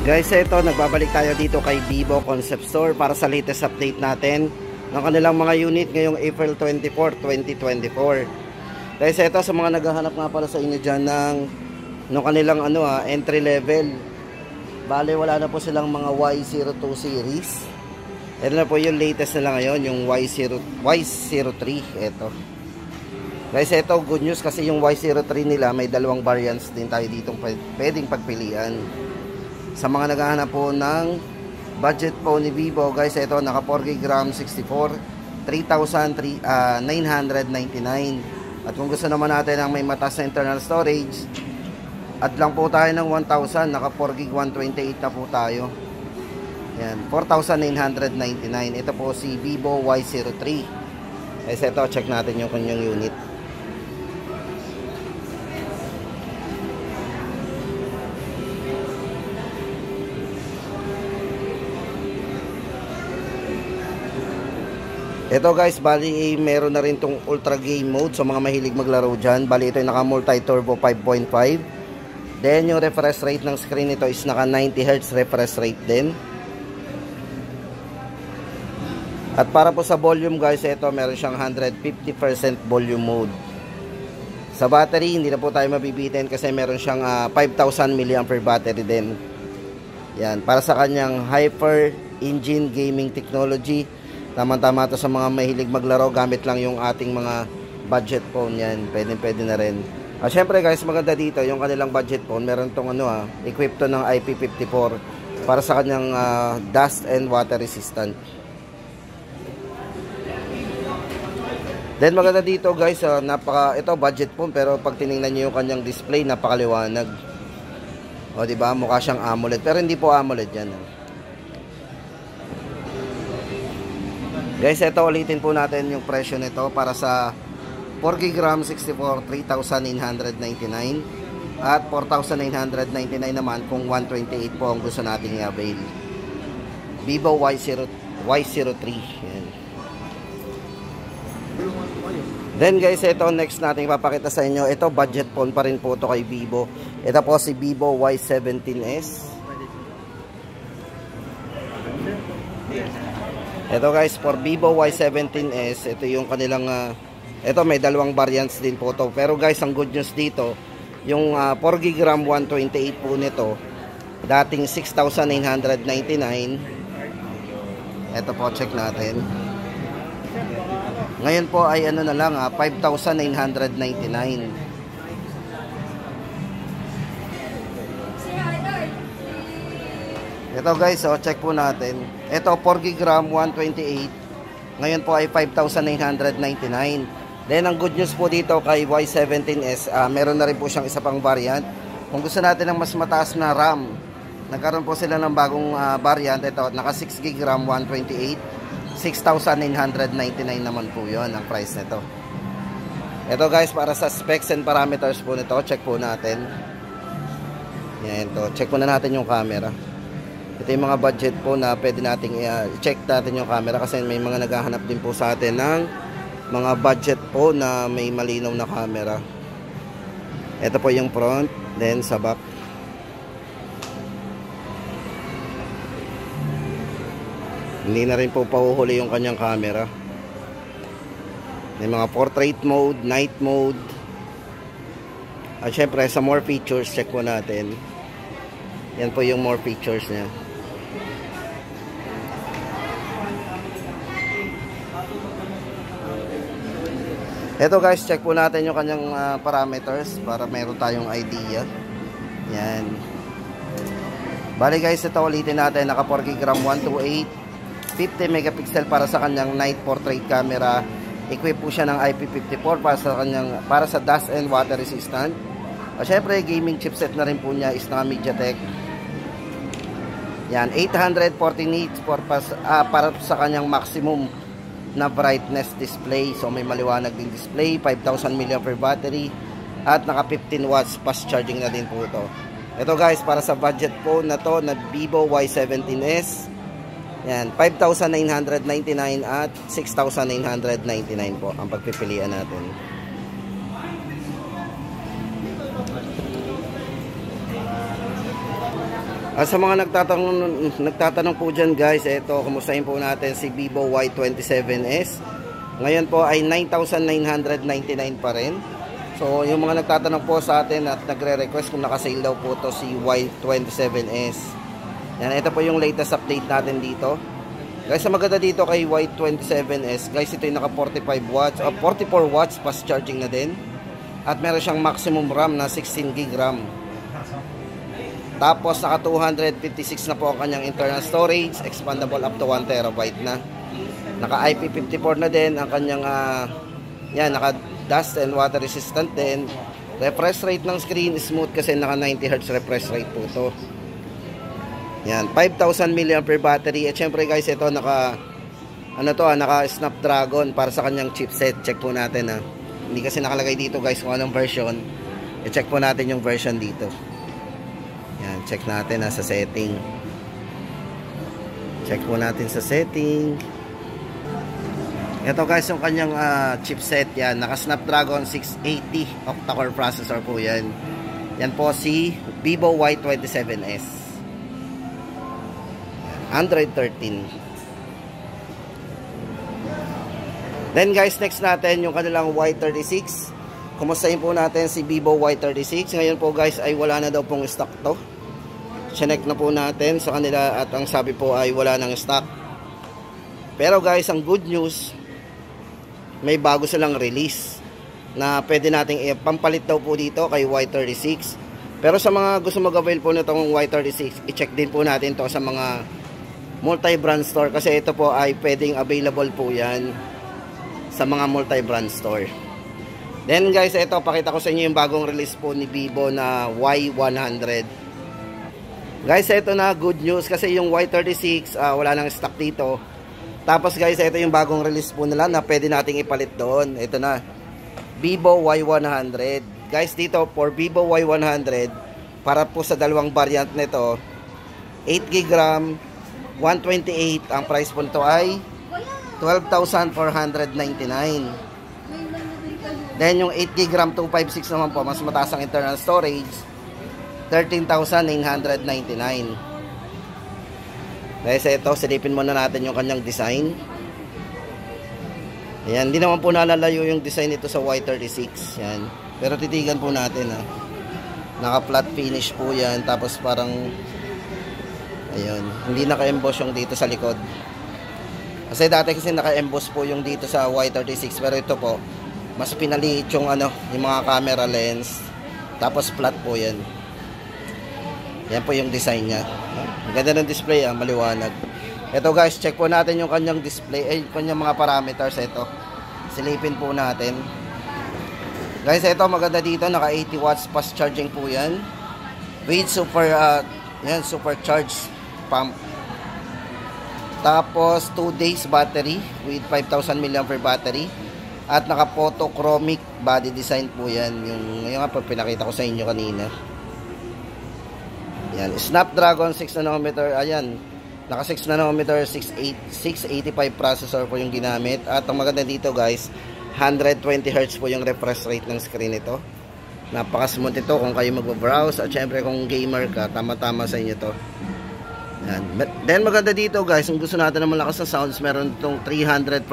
Guys, ito nagbabalik tayo dito kay Vivo Concept Store para sa latest update natin ng kanilang mga unit ngayong April 24, 2024. Guys, ito sa mga naghahanap nga para sa inyo dyan ng kanilang entry level. Bale, wala na po silang mga Y02 series. Ito na po yung latest nila ngayon, yung Y03. Ito. Guys, ito good news kasi yung Y03 nila may dalawang variants din tayo dito pwedeng pagpilian. Sa mga naghahanap po ng budget po ni Vivo, guys, ito naka 4GB RAM 64, 3,999. At kung gusto naman natin ang may mataas na internal storage, add lang po tayo ng 1,000, naka 4GB 128 na po tayo. Yan, 4,999. Ito po si Vivo Y03. Guys, ito check natin yung kanyang unit. Ito guys, bali meron na rin tong ultra game mode. So mga mahilig maglaro dyan, bali ito yung naka multi turbo 5.5. Then yung refresh rate ng screen nito is naka 90Hz refresh rate din. At para po sa volume guys, ito meron siyang 150% volume mode. Sa battery, hindi na po tayo mabibitin kasi meron siyang 5,000 mAh battery din. Yan, para sa kanyang Hyper Engine Gaming Technology. Tama-tama to sa mga mahilig maglaro, gamit lang yung ating mga budget phone. Yan, pwede na rin. Syempre guys, maganda dito yung kanilang budget phone, meron tong equipped to ng IP54 para sa kanyang dust and water resistant. Then maganda dito guys, ito budget phone pero pag tiningnan niyo yung kanyang display, napakaliwanag. O di ba, mukha siyang AMOLED pero hindi po AMOLED yan. Guys, ito ulitin po natin yung presyo nito para sa 4GB RAM 64, 3,999 at 4,999 naman kung 128 po ang gusto nating i-avail. Vivo Y03. Yan. Then guys, ito next natin papakita sa inyo. Ito budget phone pa rin po ito kay Vivo. Ito po si Vivo Y17s. Ito guys, for Vivo Y17s, ito yung kanilang ito may dalawang variants din po to. Pero guys, ang good news dito, yung 4GB RAM 128 po nito, dating 6,999. Ito po, check natin. Ngayon po ay na lang 5,999. Ito guys, check po natin. Ito 4GB RAM 128. Ngayon po ay 5,999. Then ang good news po dito kay Y17s, meron na rin po siyang isa pang variant. Kung gusto natin ng mas mataas na RAM, nagkaroon po sila ng bagong variant. Ito, naka 6GB RAM 128. 6,999 naman po yun ang price nito. Ito guys, para sa specs and parameters po nito, check po natin. Yan to, check muna natin yung camera. Ito yung mga budget po na pwede nating i-check natin yung camera kasi may mga naghahanap din po sa atin ng mga budget po na may malinaw na camera. Ito po yung front, then sa back. Hindi na rin po pahuhuli yung kanyang camera. May mga portrait mode, night mode. At syempre sa more features, check po natin. Yan po yung more features niya. Ito guys, check po natin yung kanyang parameters para meron tayong idea. Yan. Bali guys, ito ulitin natin. Naka 4GB RAM 128, 50 megapixel para sa kanyang night portrait camera. Equip po siya ng IP54 para sa dust and water resistant. Syempre, gaming chipset na rin po niya is naka MediaTek. Yan, 840 nits para sa kanyang maximum na brightness display. So may maliwanag din display, 5,000 mAh battery at naka 15 watts fast charging na din po ito. Ito guys, para sa budget phone na to na Vivo Y17s, yan, 5,999 at 6,999 po ang pagpipilian natin. Sa mga nagtatanong po dyan guys, ito, kumustahin po natin si Vivo Y27s. Ngayon po ay 9,999 pa rin. So yung mga nagtatanong po sa atin at nagre-request kung nakasale daw po to si Y27s. Yan, ito po yung latest update natin dito. Guys, ang maganda dito kay Y27s, guys, ito yung naka 45 watts, 44 watts fast charging na din. At meron siyang maximum RAM na 16 GB RAM. Tapos naka 256 na po ang kanyang internal storage, expandable up to 1 terabyte na. Naka IP54 na din ang kanyang yan, naka dust and water resistant din. Refresh rate ng screen smooth kasi naka 90 Hz refresh rate po to. Yan, 5,000 mAh battery. At syempre guys, ito naka naka Snapdragon para sa kanyang chipset. Check po natin Hindi kasi nakalagay dito guys kung anong version. I-check po natin yung version dito. Yan, check natin sa setting. Check po natin sa setting. Ito guys yung kanyang chipset. Yan, naka Snapdragon 680 octa-core processor po yan. Yan po si Vivo Y27s. Android 13. Then guys, next natin yung kanilang Y36. Kumustahin po natin si Vivo Y36. Ngayon po guys ay wala na daw pong stock to. Chinek na po natin sa kanila at ang sabi po ay wala nang stock. Pero guys, ang good news, may bago silang release na pwede nating pampalit daw po dito kay Y36. Pero sa mga gusto mag-avail po nitong Y36, i-check din po natin to sa mga multi-brand store kasi ito po ay pwedeng available po yan sa mga multi-brand store. Then guys, ito pakita ko sa inyo yung bagong release po ni Vivo na Y100. Guys, ito na good news kasi yung Y36 wala nang stock dito. Tapos guys, ito yung bagong release po nila na pwede nating ipalit doon. Ito na, Vivo Y100. Guys, dito for Vivo Y100, para po sa dalawang variant nito, 8 GB RAM, 128, ang price po nito ay 12,499. Then yung 8 GB RAM 256 naman po, mas mataas ang internal storage, 13,999. Dahil sa ito, silipin muna natin yung kanyang design. Ayan, hindi naman po nalalayo yung design nito sa Y36. Yan. Pero titigan po natin naka flat finish po yan, tapos parang ayun, hindi naka-emboss yung dito sa likod. Kasi dati kasi naka-emboss po yung dito sa Y36, pero ito po mas pinaliit yung yung mga camera lens. Tapos flat po yan. Yan po yung design niya. Ang ganda ng display, maliwanag. Ito guys, check po natin yung kanyang display, kanyang mga parameters. Ito, silipin po natin. Guys, ito maganda dito, naka 80 watts fast charging po yan. With super supercharged pump. Tapos 2 days battery with 5,000 mAh battery. At naka photochromic body design po yan. Yung nga po pinakita ko sa inyo kanina. Yan, Snapdragon 6 nanometer. Ayan, naka 6 nanometer 685 processor po yung ginamit. At ang maganda dito guys, 120 Hz po yung refresh rate ng screen nito. Napaka-smooth ito kung kayo mag-browse. At syempre kung gamer ka, tama-tama sa inyo to. Yan. Then maganda dito guys, kung gusto natin ng malakas na sounds, meron itong 300%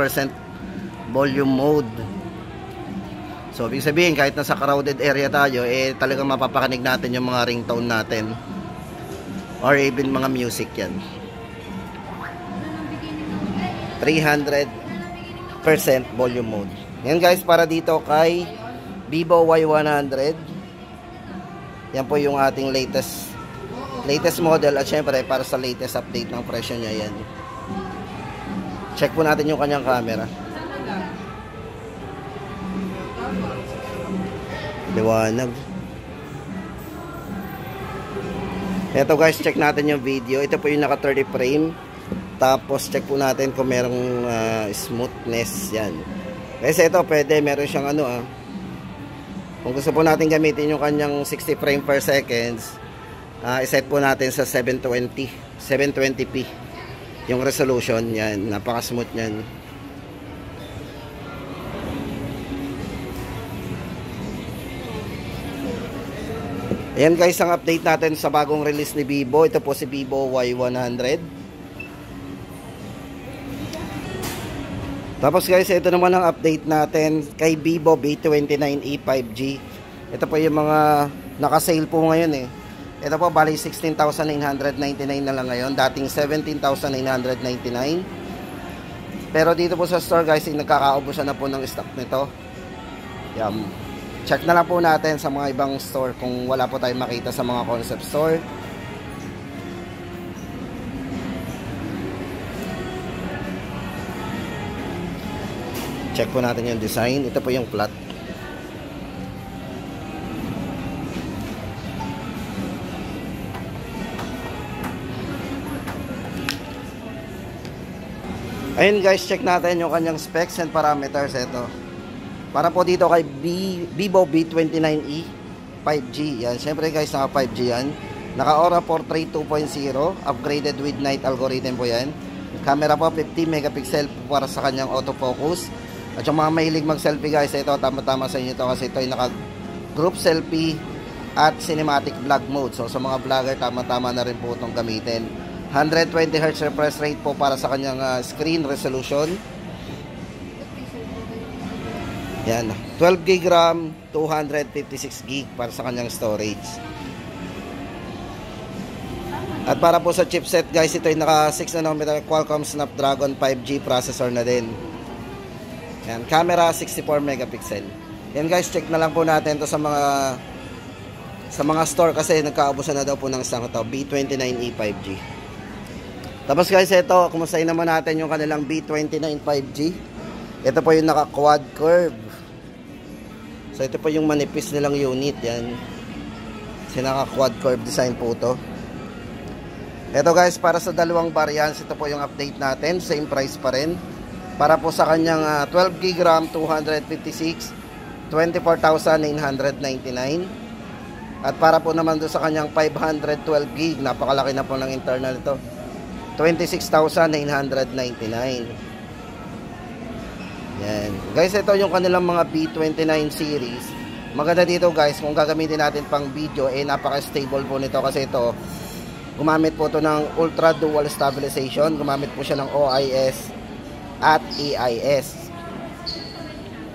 volume mode. So ibig sabihin, kahit nasa crowded area tayo, talagang mapapakanig natin yung mga ringtone natin. Or even mga music yan. 300% volume mode. Yan guys, para dito kay Vivo Y100. Yan po yung ating latest model. At syempre para sa latest update ng presyo niya yan. Check po natin yung kanyang camera. Liwanag. Ito guys, check natin yung video. Ito po yung naka 30 frame. Tapos check po natin kung merong smoothness. Yan. Kasi ito pwede, meron siyang kung gusto po natin gamitin yung kanyang 60 frame per seconds, iset po natin sa 720p yung resolution. Yan, napaka smooth yan. Ayan guys, ang update natin sa bagong release ni Vivo. Ito po si Vivo Y100. Tapos guys, ito naman ang update natin kay Vivo V29e 5G. Ito po yung mga naka-sale po ngayon eh. Ito po bali 16,999 na lang ngayon, dating 17,999. Pero dito po sa store guys, nagkakaubusan na po ng stock nito. Yan. Check na lang po natin sa mga ibang store kung wala po tayong makita sa mga concept store. Check po natin yung design. Ito po yung flat. Ayun guys, check natin yung kanyang specs and parameters. Ito para po dito kay Vivo V29e 5G. Yan, syempre guys, naka 5G yan. Naka Aura Portrait 2.0, upgraded with night algorithm po yan. Camera po 50 megapixel para sa kanyang autofocus. At yung mga mahilig mag selfie guys, ito tama-tama sa inyo to kasi ito ay naka group selfie at cinematic vlog mode. So sa mga vlogger, tama-tama na rin po itong gamitin. 120Hz refresh rate po para sa kanyang screen resolution. Yan, 12GB RAM, 256GB para sa kanyang storage. At para po sa chipset guys, ito ay naka 6nm Qualcomm Snapdragon 5G processor na din. Yan, camera 64 megapixel. Yan guys, check na lang po natin to sa mga store kasi nagkaubusan na daw po ng stock ito, B29e 5G. Tapos guys, ito, kumustahin naman natin yung kanilang B29 5G. Ito po yung naka quad curve. So ito po yung manipis nilang unit, yan. Kasi naka quad curve design po to. Ito guys, para sa dalawang variants, ito po yung update natin, same price pa rin. Para po sa kanyang 12GB RAM 256, 24,999. At para po naman doon sa kanyang 512GB, napakalaki na po ng internal ito, 26,999. Yan. Guys, ito yung kanilang mga B29 series. Maganda dito guys, kung gagamitin natin pang video, napaka-stable po nito kasi ito, gumamit po ito ng Ultra Dual Stabilization. Gumamit po siya ng OIS at EIS.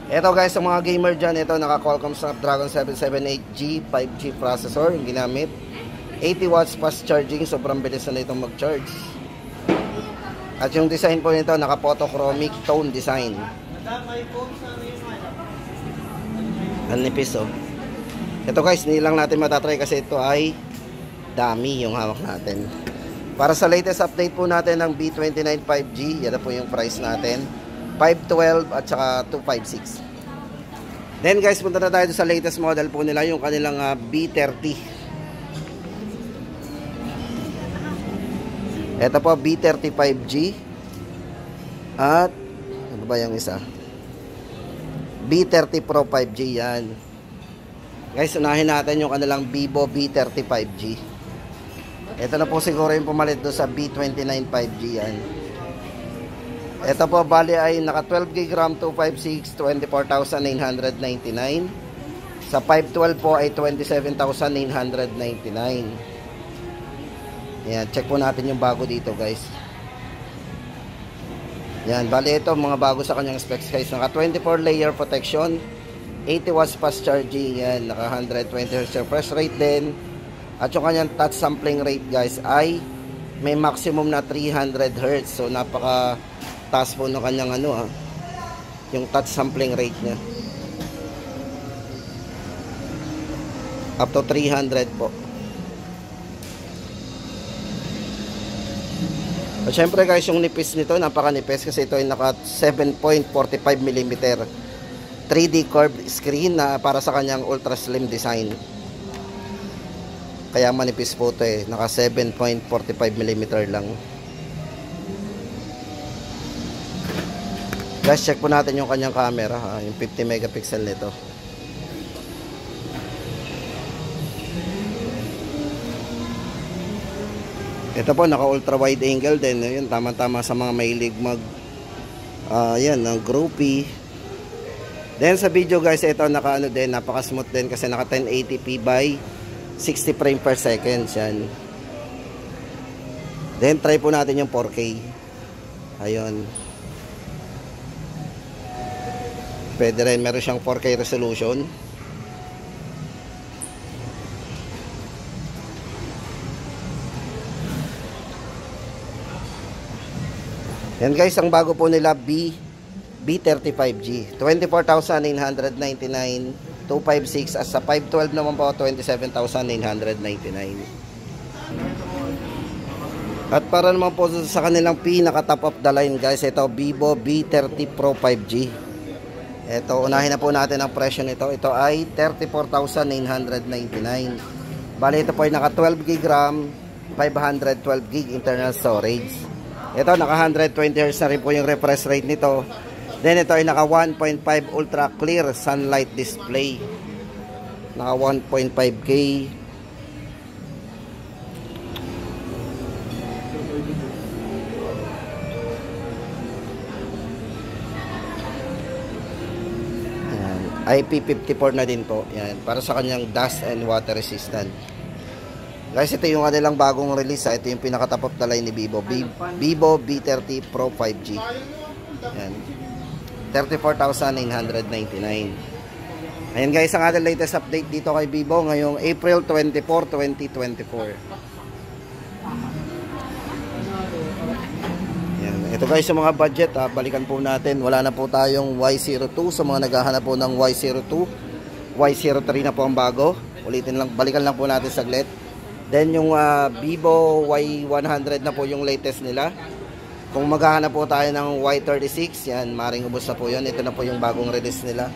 Ito guys, sa mga gamer dyan, ito naka Qualcomm Snapdragon 778G 5G processor yung ginamit. 80 watts fast charging, sobrang bilis na itong mag-charge. At yung design po nito, naka photochromic tone design. Ang nipis oh. Ito guys, hindi lang natin matatry kasi ito ay dami yung hawak natin. Para sa latest update po natin ng B29 5G, yan na po yung price natin, 512 at saka 256. Then guys, punta na tayo sa latest model po nila, yung kanilang B30. Ito po B30 5G. At ano ba yung isa? B30 Pro 5G yan. Guys, unahin natin yung kanilang Vivo B30 5G. Ito na po siguro yung pumalit doon sa B29 5G yan. Ito po bali ay naka 12GB RAM 256, 24,999. Sa 512 po ay 27,999. Ayan, check po natin yung bago dito guys. Yan, bali ito mga bago sa kanyang specs guys. Naka 24 layer protection, 80 watts fast charging, yan, naka 120Hz refresh rate din. At yung kanyang touch sampling rate guys ay may maximum na 300Hz. So napaka taas po ng kanyang yung touch sampling rate niya. Up to 300 po. At syempre guys, yung nipis nito, napaka-nipis kasi ito ay naka 7.45mm 3D curved screen na para sa kanyang ultra slim design. Kaya manipis po ito eh, naka 7.45mm lang. Guys, check po natin yung kanyang camera, yung 50 megapixel nito. Ito po, naka ultra wide angle din. Yun, tama-tama sa mga mahilig mag yan, ng groupie. Then sa video guys, ito naka din, napaka smooth din kasi naka 1080p by 60 frame per second yan. Then try po natin yung 4K. Ayun. Pwede rin, meron siyang 4K resolution. Yan guys, ang bago po nila B35G. 24,999, 256 as sa 512 naman po 27,999. At para naman po sa kanilang pinaka top of the line guys, ito Vivo V30 Pro 5G. Ito, unahin na po natin ang presyo nito. Ito ay 34,999. Bali ito po ay naka 12GB RAM, 512GB internal storage. Ito naka 120Hz na rin po yung refresh rate nito. Then ito ay naka 1.5 ultra clear sunlight display. Naka 1.5K. IP54 na din po. Yan, para sa kanyang dust and water resistant. Guys, ito yung kanilang bagong release. Ito yung pinaka-top of the line ni Vivo. Vivo V30 Pro 5G. Yan. 34,999. Ayan guys, ang ating latest update dito kay Vivo ngayong April 24, 2024. Ito guys, sa mga budget, balikan po natin. Wala na po tayong Y02 sa mga naghahanap po ng Y02. Y03 na po ang bago. Ulitin lang, balikan lang po natin saglit. Then yung Vivo Y100 na po yung latest nila. Kung maghahanap po tayo ng Y36, yan, maring ubos na po yun. Ito na po yung bagong release nila.